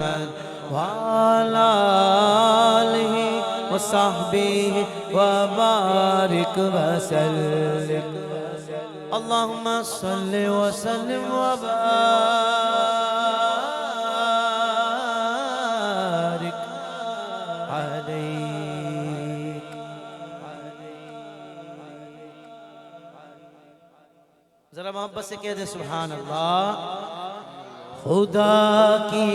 वाला आलिहि व सहबिहि व बारिक वसल्लिम। अल्लाहुम्मा सल्लि व सल्लिम व बारिक अलैक। जरा मोहब्बत से कह दे सुभान अल्लाह। खुदा की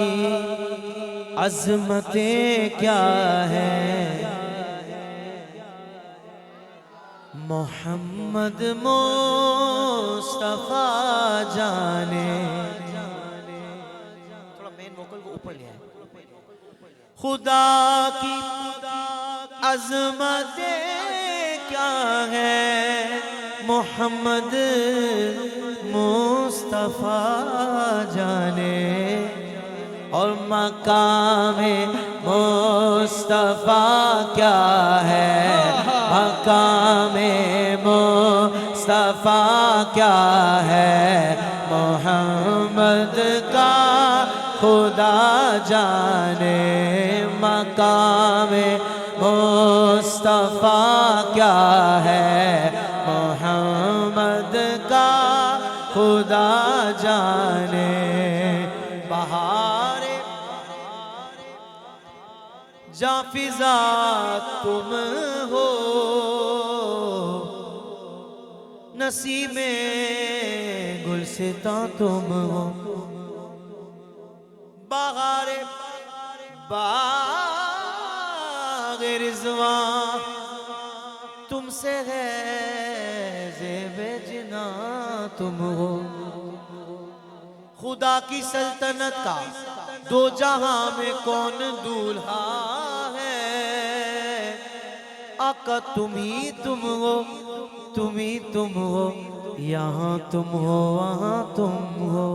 अज़मतें क्या है, मोहम्मद मुस्तफा जाने। थोड़ा मेन वोकल को ऊपर ले आए। खुदा की अज़मतें क्या है, मोहम्मद मुस्तफा जाने। और मकामे मुस्तफा क्या है, मकामे मुस्तफा क्या है, मोहम्मद का खुदा जाने। मकामे मुस्तफा क्या है, मोहम्मद का खुदा जाने। बहारे जाफिजा तुम हो, नसीबे गुलसिता तुम हो। बहारे बाग़े रिज़वा तुमसे है, ज़ेबे जिना तुम हो। खुदा की सल्तनत का दो जहां में कौन दूल्हा है, आका तुम ही तुम हो, तुम ही तुम हो। यहाँ तुम हो वहाँ तुम हो।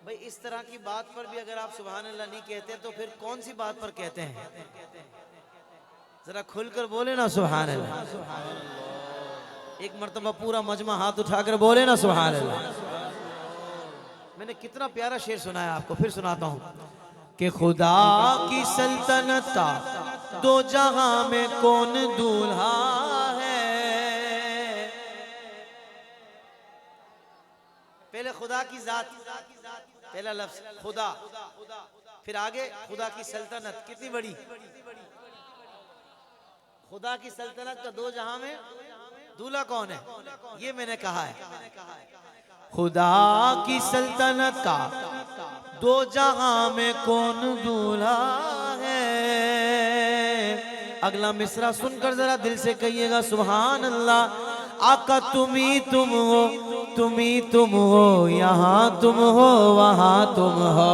भाई इस तरह की बात पर भी अगर आप सुभान अल्लाह नहीं कहते तो फिर कौन सी बात पर कहते हैं? जरा खुलकर बोले ना सुभान अल्लाह। एक मर्तबा पूरा मजमा हाथ उठाकर बोले ना सुभान अल्लाह। मैंने कितना प्यारा शेर सुनाया आपको, फिर सुनाता हूं कि खुदा की सल्तनत का दो जहां में कौन दूल्हा है। पहले खुदा की जात, पहला लफ्ज खुदा, फिर आगे खुदा की सल्तनत कितनी बड़ी। खुदा की सल्तनत का दो जहां में दूल्हा कौन है, ये मैंने कहा है। खुदा की सल्तनत का दो जहां में कौन दूल्हा है। अगला मिसरा सुनकर जरा दिल से कहिएगा सुभान अल्लाह। आका तुम ही तुम हो, तुम ही तुम हो। यहाँ तुम हो वहाँ तुम हो।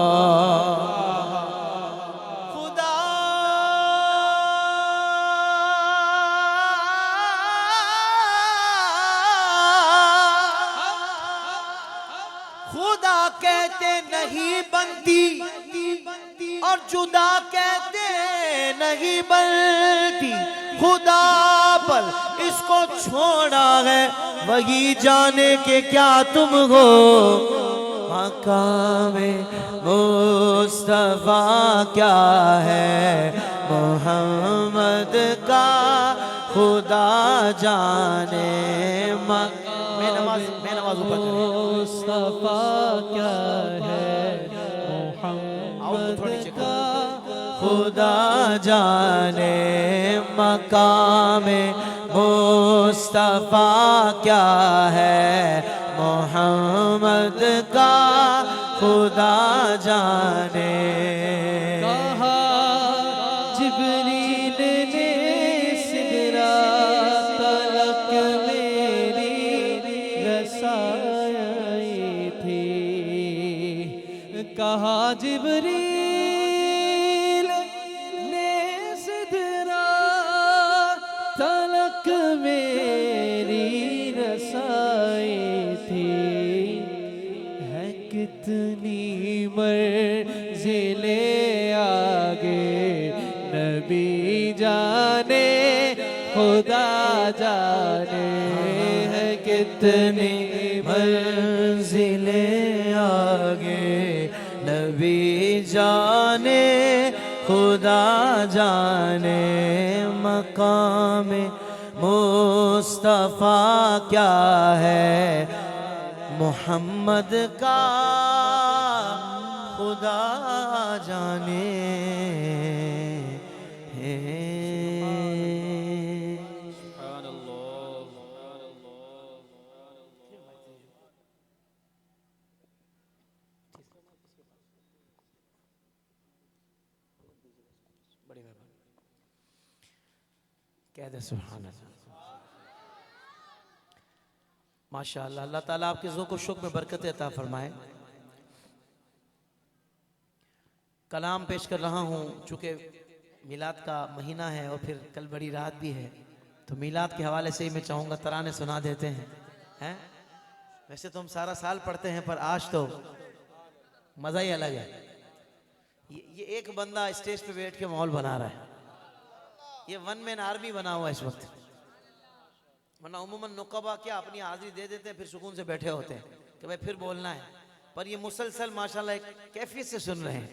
खुदा कहते नहीं बनती और जुदा कहते नहीं बनती। खुदा पर इसको छोड़ा है, वही जाने के क्या तुम हो। मकामे मुस्तफा क्या है, मोहम्मद का खुदा जाने। मैं नमाज ऊपर मुस्तफा क्या है, मोहम्मद का खुदा जाने। मकामे मुस्तफा क्या है, मोहम्मद का खुदा जाने। कहा जिब्रील ने सिदरा तलक मेरी रसाई थी। कहा जिब्रील ने सिदरा तलक मेरी रसाई थी। है कितनी मंज़िले आगे, नबी जाने खुदा जाने। है कितनी मंजिलें आगे, नबी नबी जाने खुदा जाने मकाम मुस्तफ़ा क्या है मोहम्मद का खुदा जाने कह दे सुभान अल्लाह। माशाअल्लाह, अल्लाह ताला आपके ज़ोक़ व शुक्र में बरकत अता फरमाए। कलाम पेश कर रहा हूँ चूँकि मिलाद का महीना है और फिर कल बड़ी रात भी है, तो मिलाद के हवाले से ही मैं चाहूँगा तराने सुना देते हैं। वैसे तो हम सारा साल पढ़ते हैं पर आज तो मज़ा ही अलग है। ये एक बंदा स्टेज पे बैठ के माहौल बना रहा है, ये वन मैन आर्मी बना हुआ है इस वक्त, वरना उम्मन नुक़बा क्या अपनी हाजिरी दे देते हैं फिर सुकून से बैठे होते हैं कि भाई फिर बोलना है, पर ये मुसलसल माशाल्लाह एक कैफियत से सुन रहे हैं।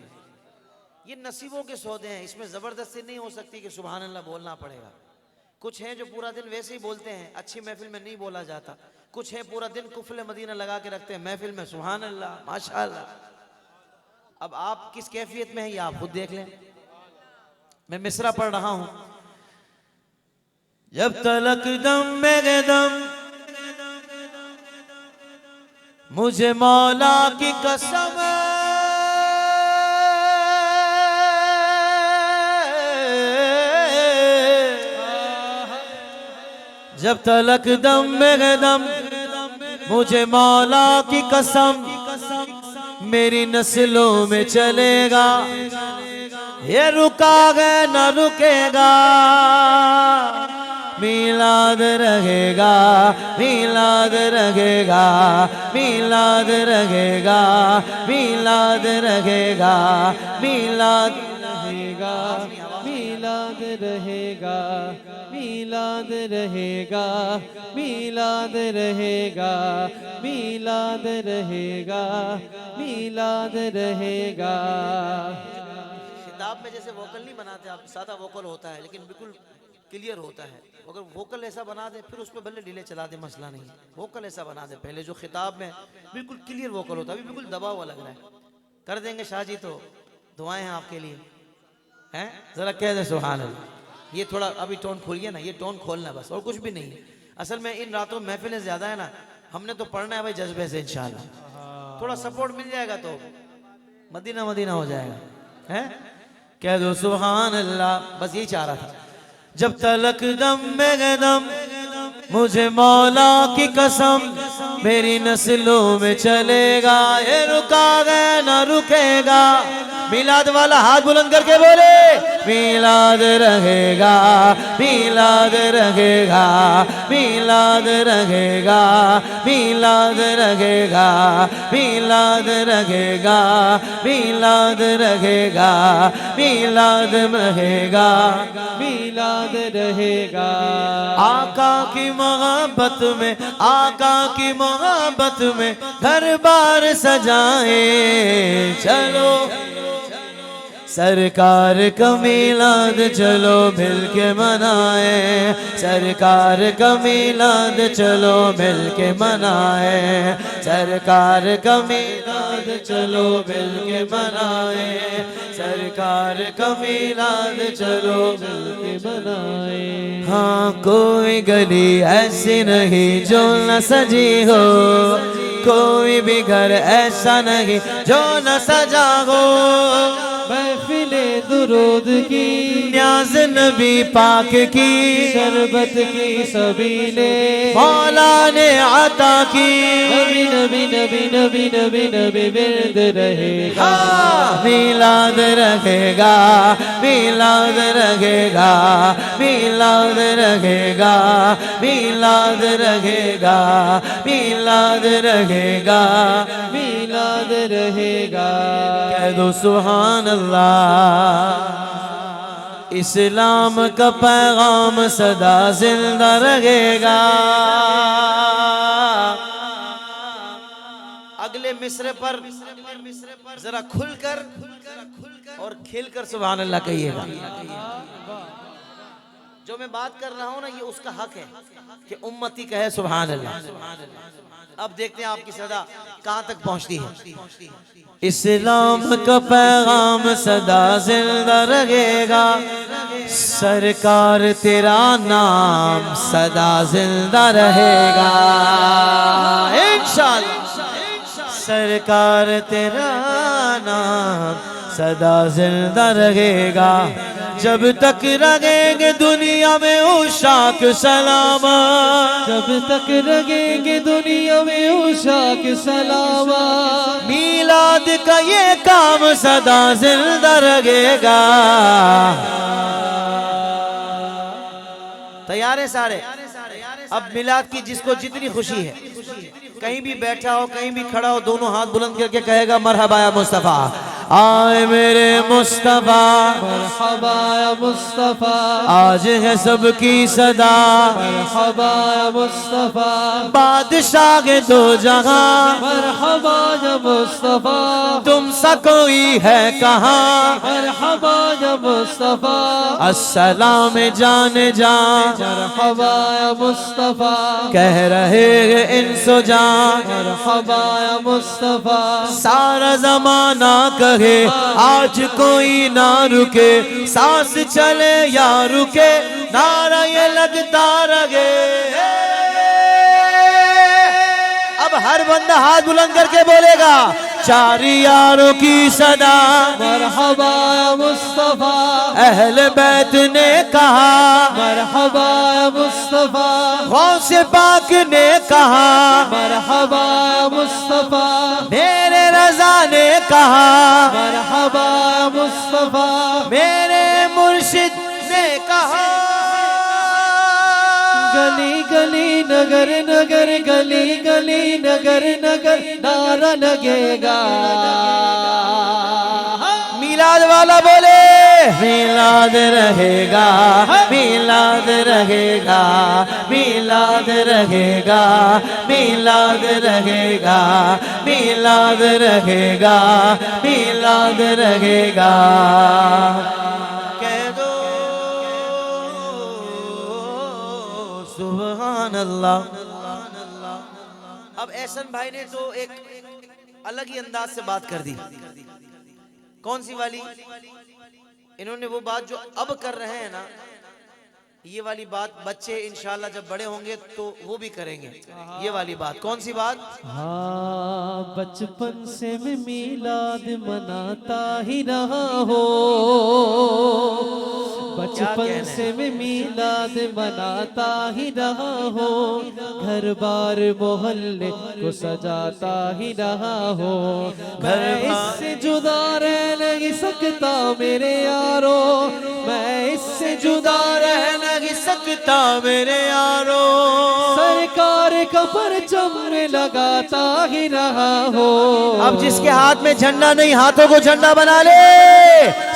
ये नसीबों के सौदे हैं, इसमें ज़बरदस्ती नहीं हो सकती कि सुभान अल्लाह बोलना पड़ेगा। कुछ हैं जो पूरा दिन वैसे ही बोलते हैं, अच्छी महफिल में नहीं बोला जाता। कुछ हैं पूरा दिन कुफल मदीना लगा के रखते हैं, महफिल में सुभान अल्लाह माशाल्लाह। अब आप किस कैफियत में हैं ये आप खुद देख लें। मैं मिसरा पढ़ रहा हूं। जब तलक दम मेरे दम मुझे मौला की कसम जब तलक दम मेरे दम मुझे मौला की कसम मेरी नस्लों में चलेगा, ये रुका है न रुकेगा, मिलाद रहेगा, मिलाद रहेगा, मिलाद रहेगा, मिलाद रहेगा, मिलाद रहेगा, मिलाद रहेगा, मिलाद रहेगा, मिलाद रहेगा, मिलाद रहेगा, मिलाद रहेगा। खिताब में जैसे वोकल नहीं बनाते आप, सादा वोकल होता है लेकिन बिल्कुल क्लियर होता है। अगर वोकल ऐसा बना दे फिर उस पर भले डिले चला दे, मसला नहीं। वोकल ऐसा बना दे पहले जो खिताब में बिल्कुल क्लियर वोकल होता है। अभी बिल्कुल दबा हुआ लग रहा है, कर देंगे शाह जी, तो दुआएं हैं आपके लिए हैं। जरा कह दे सुभान अल्लाह। ये थोड़ा अभी टोन खोलिए ना, ये टोन खोलना बस, और कुछ भी नहीं है। असल में इन रातों में महफिलें ज्यादा है ना, हमने तो पढ़ना है भाई जज्बे से इंशाल्लाह। थोड़ा सपोर्ट मिल जाएगा तो मदीना मदीना हो जाएगा, हैं। कह दो सुभान अल्लाह, बस यही चाह रहा था। जब तलक दम में दम मुझे मौला की कसम मेरी नस्लों में चलेगा, ये रुका है न रुकेगा। मिलाद वाला हाथ बुलंद करके बोले, मिलाद रहेगा, मिलाद रहेगा, मिलाद रहेगा, मिलाद रहेगा, मिलाद रहेगा, मिलाद रहेगा, मिलाद रहेगा, मिलाद रहेगा। आका की मोहब्बत में, आका की मोहब्बत में घर बार सजाए चलो, सरकार का मिलाद चलो मिल के मनाए, सरकार का मिलाद चलो मिल के मनाए, सरकार का मिलाद चलो मिल के मनाए, सरकार का मिलाद चलो मिल के मनाए। हाँ कोई गली ऐसी नहीं जो न सजी हो, कोई भी घर ऐसा नहीं जो न सजा हो, महफिले दुरूद की, न्याज़ नबी पाक की, शरबत की सबीले मौला ने अता की। नबी नबी नबी नबी नबी नबी विर्द रहेगा, मिलाद रहेगा, मिलाद रहेगा, मिलाद रहेगा, मिलाद रहेगा, मिलाद रहेगा, मिलाद रहेगा। कह दो सुभान अल्लाह। इस्लाम का पैगाम सदा जिंदा रहेगा। अगले मिसरे पर जरा खुलकर और खिलकर सुभान अल्लाह कहिएगा। जो मैं बात कर रहा हूं ना, ये उसका हक है कि उम्मती कहे सुभान अल्लाह। अब देखते हैं आपकी सदा कहां तक पहुंचती है। इस्लाम का पैगाम सदा जिंदा रहेगा, सरकार तेरा नाम सदा जिंदा रहेगा इंशाअल्लाह। सरकार तेरा नाम सदा जिंदा रहेगा, जब तक रहेंगे दुनिया में उशाक सलामा, जब तक रहेंगे दुनिया में उशाक सलामा। मीलाद का ये काम सदा जिंदा रहेगा। तैयार है सारे? अब मिलाद की जिसको जितनी खुशी है, कहीं भी बैठा हो कहीं भी खड़ा हो, दोनों हाथ बुलंद करके कहेगा मरहबा या मुस्तफा, आए मेरे मुस्तफा, मरहबा या मुस्तफा। आज है सबकी सदा, मरहबा या मुस्तफा। बादशाह दो जहां, मरहबा या मुस्तफा। तुम सा कोई है कहाँ, मरहबा या मुस्तफा। अस्सलाम जान जान, मरहबा या मुस्तफा। कह रहे हैं इंसो जान, मरहबा या मुस्तफा। सारा जमाना कहे आज कोई ना रुके, सांस चले या रुके, नारा ये लगता रहे। अब हर बंदा हाथ बुलंद करके बोलेगा, चार यारों की सदा, मरहबा या मुस्तफा। अहले बैत ने कहा, मरहबा या मुस्तफा। गौस पाक ने कहा, मरहबा या मुस्तफा। मेरे रजा ने कहा, मरहबा या मुस्तफा। मेरे मुर्शिद ने कहा, गली गली नगर नगर, गली गली नगर नगर, नारा लगेगा। मिलाद वाला बोले मिलाद रहेगा, मिलाद रहेगा, मिलाद रहेगा, मिलाद रहेगा, मिलाद रहेगा, मिलाद रहेगा। कह दो सुभान अल्लाह। अब एहसन भाई ने तो एक अलग ही अंदाज से बात कर दी। कौन सी वाली? इन्होंने वो बात जो अब कर रहे हैं ना, ये वाली बात बच्चे इंशाल्लाह जब बड़े होंगे तो वो भी करेंगे। ये वाली बात कौन सी बात? हाँ, बचपन से मैं मिलाद मनाता ही रहा हो, बचपन से मैं मिलाद मनाता ही रहा हो। घर बार मोहल्ले को सजाता ही रहा हो। मैं इससे जुदा रह नहीं सकता मेरे यारो, मैं इससे जुदा रह नहीं सकता मेरे यारो। सरकार का परचम में लगाता ही रहा हो। अब जिसके हाथ में झंडा नहीं, हाथों को झंडा बना ले।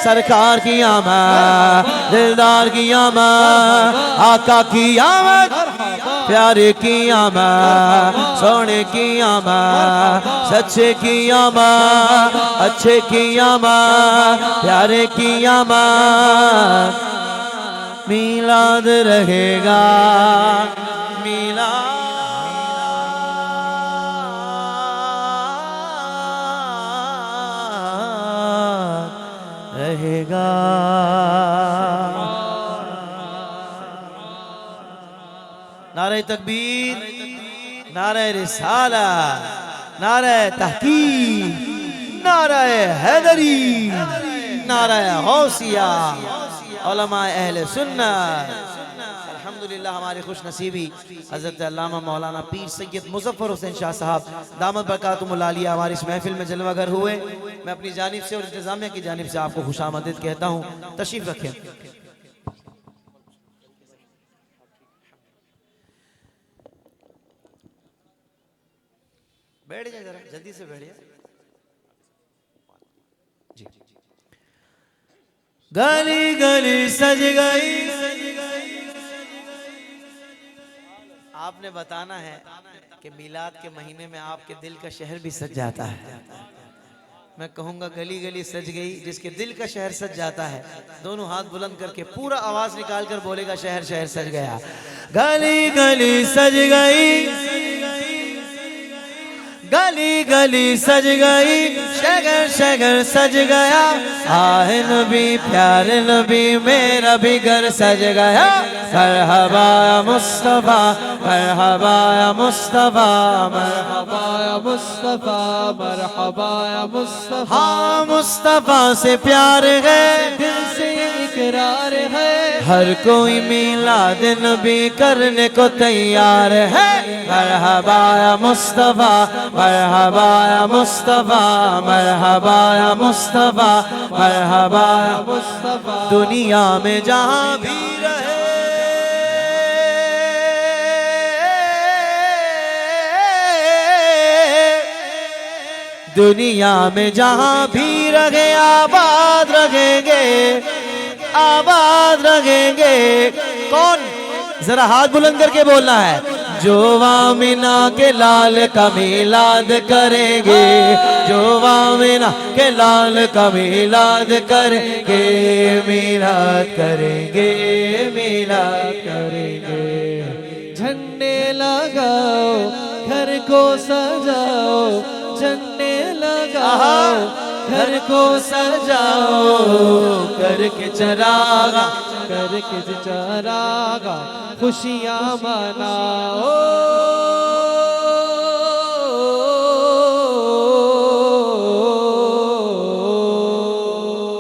सरकार की आमद, दिलदार की आमद, आका की आमद, प्यारे की आमद, सोने की आमद, सच्चे की आमद, अच्छे की आमद, प्यारे की आमद। मिलाद रहेगा, मिलाद रहेगा। नारे तकबीर, नारे रिसाला, नारे तहकीक, नारे हैदरी, नारे गौसिया, उलमा अहले सुन्नत। अल्हम्दुलिल्लाह हमारे खुश नसीबी हज़रत अल्लामा मौलाना पीर सैयद मुज़फ़्फ़र हुसैन शाह साहब दामत बरकातुहुल आलिया हमारी इस महफिल में जलवागर हुए। मैं अपनी जानिब से और इंतज़ामिया की जानिब से आपको खुशामदीद कहता हूँ। तशरीफ़ रखें। बैठ जाए जरा, जल्दी से बैठिए जी। गली गली सज गई, आपने बताना है कि मिलाद के महीने में आपके दिल का शहर भी सज जाता है। मैं कहूंगा गली गली सज गई, जिसके दिल का शहर सज जाता है दोनों हाथ बुलंद करके पूरा आवाज निकाल कर बोलेगा शहर शहर सज गया। गली गली सज गई, गली गली सज गई, शगर शगर सज गया। आए नबी प्यारे नबी मेरा भी घर सज गया। मरहबा या मुस्तफा, मरहबा या मुस्तफा, मरहबा या मुस्तफा, मरहबा या मुस्तफा। हाँ मुस्तफा से प्यार है, दिल से इकरार है, हर कोई मिलाद नबी करने को तैयार है। मरहबा या मुस्तफा, मरहबा या मुस्तफा, मरहबा या मुस्तफा, मरहबा या मुस्तफा। दुनिया में जहाँ भी रहे, दुनिया में जहाँ भी रहे आबाद रहेंगे, आबाद रहेंगे। कौन? जरा हाथ बुलंद करके बोलना है। जो वामिना के लाल का मिलाद करेंगे, जो वामिना के लाल का मिलाद करेंगे, मिलाद करेंगे, मिलाद करेंगे। झंडे लगाओ घर को सजाओ, झंडे लगाओ घर को सजाओ, करके चरागा, करके चरागा खुशियाँ मनाओ।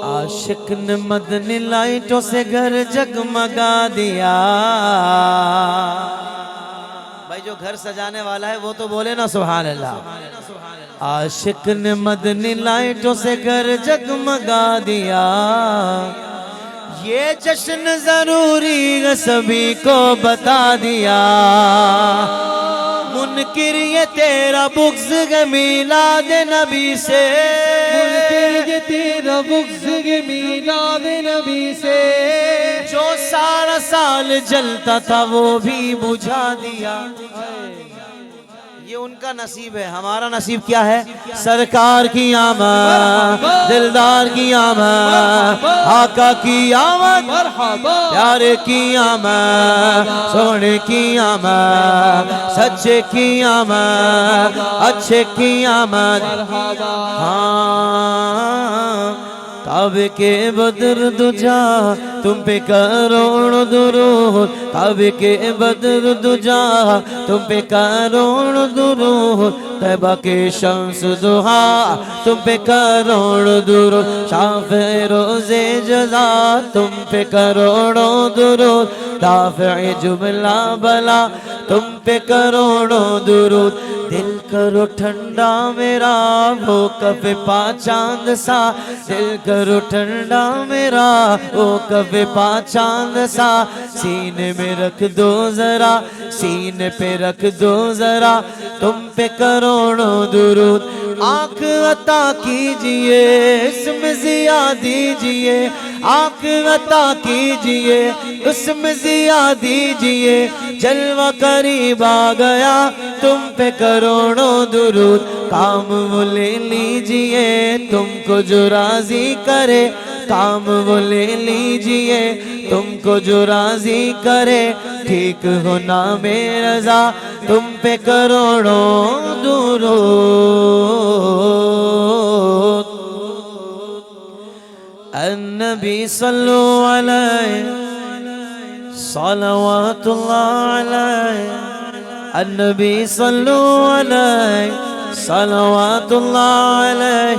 आशिक ने मदनी लाइटों से घर जगमगा दिया। भाई जो घर सजाने वाला है वो तो बोले ना सुभान अल्लाह। आशिक ने मदनी लाइटों से घर जगमगा दिया। ये जश्न जरूरी है सभी को बता दिया। मुनकिर ये तेरा बुग़्ज़ है मिलाद नबी से, मुनकिर ये तेरा बुग़्ज़ है मिलाद नबी से। जो सारा साल जलता था वो भी बुझा दिया। ये उनका नसीब है, हमारा नसीब क्या है? सरकार की आमद, दिलदार की आमद, आका की आमद, प्यारे की आमद, सोने की आमद, सच्चे की आमद, अच्छे की आमद। हाँ काबे के बदर दुजा तुम पे करोड़ दुरूद, काबे के बदर दुजा तुम पे करोड़ दुरूद। तैबा के शम्स दुहा तुम पे करोड़ दुरूद। शाफ़े रोज़े जज़ा तुम पे करोड़ों दुरूद। दाफ़े जुमला बला तुम पे करोड़ों दुरूद। दिल करो ठंडा मेरा वो कभी पा चांद सा, दिल करो ठंडा मेरा वो कभी पा चांद सा। सीने में रख दो जरा, सीने पे रख दो जरा, तुम पे करोड़ों दुरूद। आँख अता कीजिए इसमें जिया दीजिए, आँख अता कीजिए उसमें जिया दीजिए। जलवा करीब आ गया तुम पे करोड़ों दुरूद। काम वो ले लीजिए तुमको जो राजी करे, काम वो ले लीजिए तुमको जो राजी करे। ठीक हो ना मेरज़ा तुम पे करोड़ों दुरूद। अन्नबी सल्लु अलैहि सलवातुल्लाह अलैहि, अन्नबी सल्लु अलैहि सलवातुल्लाह अलैहि।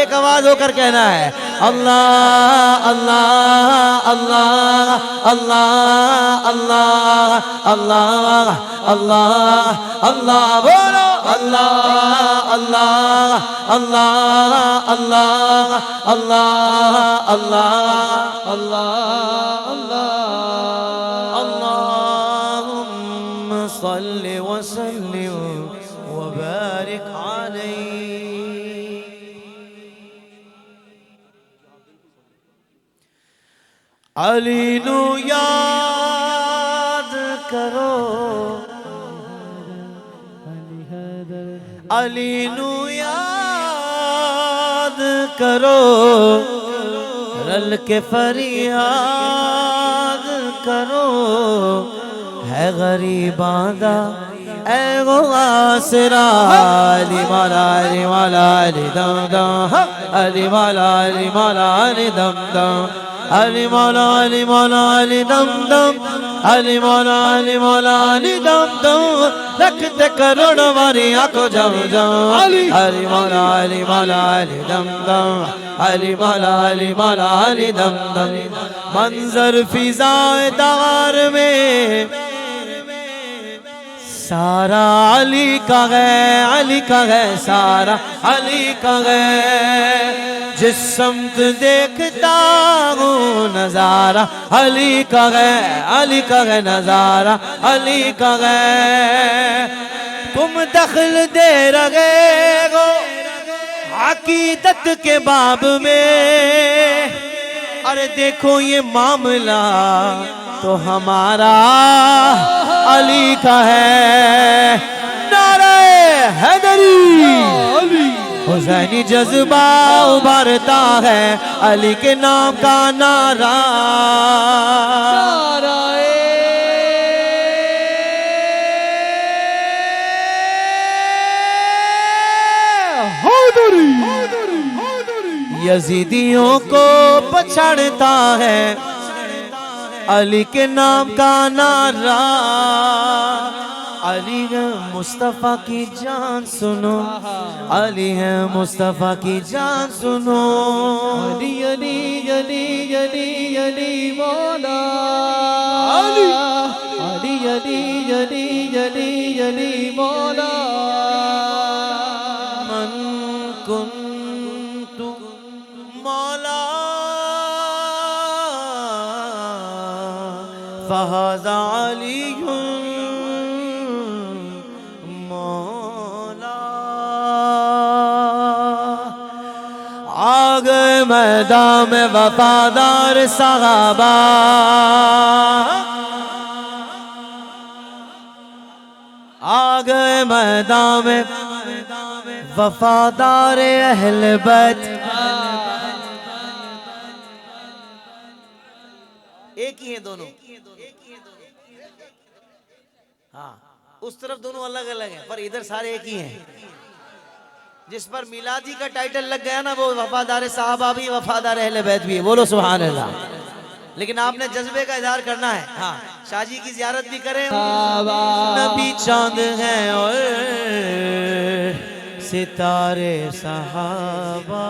एक आवाज होकर कहना है अल्लाह अल्लाह अल्लाह अल्लाह अल्लाह अल्लाह अल्लाह अल्लाह। बोलो अल्लाह अल्लाह अल्लाह अल्लाह अल्लाह अल्लाह अल्लाह अल्लाह। अल्लाहुम्मा सल्लि व सल्लिम अली नू याद करो, अली नू याद करो, रल के फरियाद करो, है गरीबां दा ऐ गो आसरा। अली मौला अली मौला अली दम दम, अली मौला अली मौला अली दम दम, अली मौला अली मौला अली दम दम, अली मौला अली मौला अली दम दम, रखते करोड़ों वारी आंखों जम जम। अली मौला अली मौला अली दम दम, अली मौला अली मौला अली दम दम। मंजर फिजाए दार में सारा अली का है, अली का है, सारा अली का है। जिस समत देखता हूँ नजारा अली का है, अली का है, नजारा अली का है। तुम दखल दे रहे हो अकीदत के बाब में, अरे देखो ये मामला तो हमारा अली का है। नारे हैदरी हुसैनी जज्बा उभरता है, अली के नाम का नारा। यजीदियों को पछाड़ता है, अली के नाम का नारा। अली है मुस्तफ़ा की जान सुनो, अली है मुस्तफ़ा की जान सुनो। अली अली अली अली अली मौला, अली अली अली अली अली अली मौला। मन कुन्तु मौला फहाज़ा अलीयुन मौला। आ गए मैदान में वफादार सहाबा, आ गए मैदान में वफादार अहले बैत। एक ही है दोनों, हाँ उस तरफ दोनों अलग अलग हैं, पर इधर सारे एक ही हैं। जिस पर मिलादी का टाइटल लग गया ना, वो वफादार साहबा भी, वफादार अहले बैत भी है। बोलो सुभान अल्लाह। लेकिन आपने जज्बे का इजहार करना है। हाँ, शाहजी की जियारत भी करें। नबी चांद हैं और सितारे सहाबा,